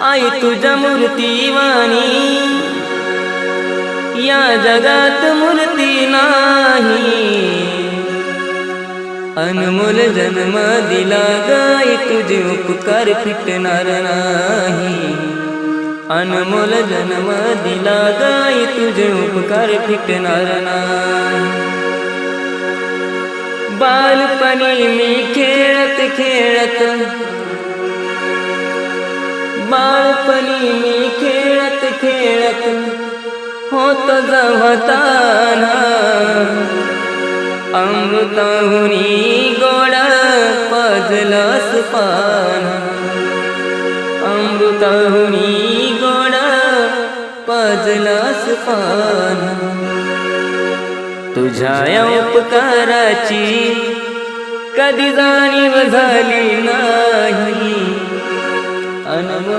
आई तुझ्या मूर्तीवाणी या जगात मूर्ती नाही। अनमोल जन्म दिला गाई तुझे उपकार फिटणार नाही। अनमोल जन्म दिला गाई तुझे उपकार फिटणार नाही। बालपणी मी खेळत खेळत बालपणी मी खेळत खेळत होत जवताना अमृताहुनी गोड पाजलंस पान। अमृताहुनी गोड पाजलंस पान। तुझ्या या उपकाराची कधी जाणीव झाली नाही।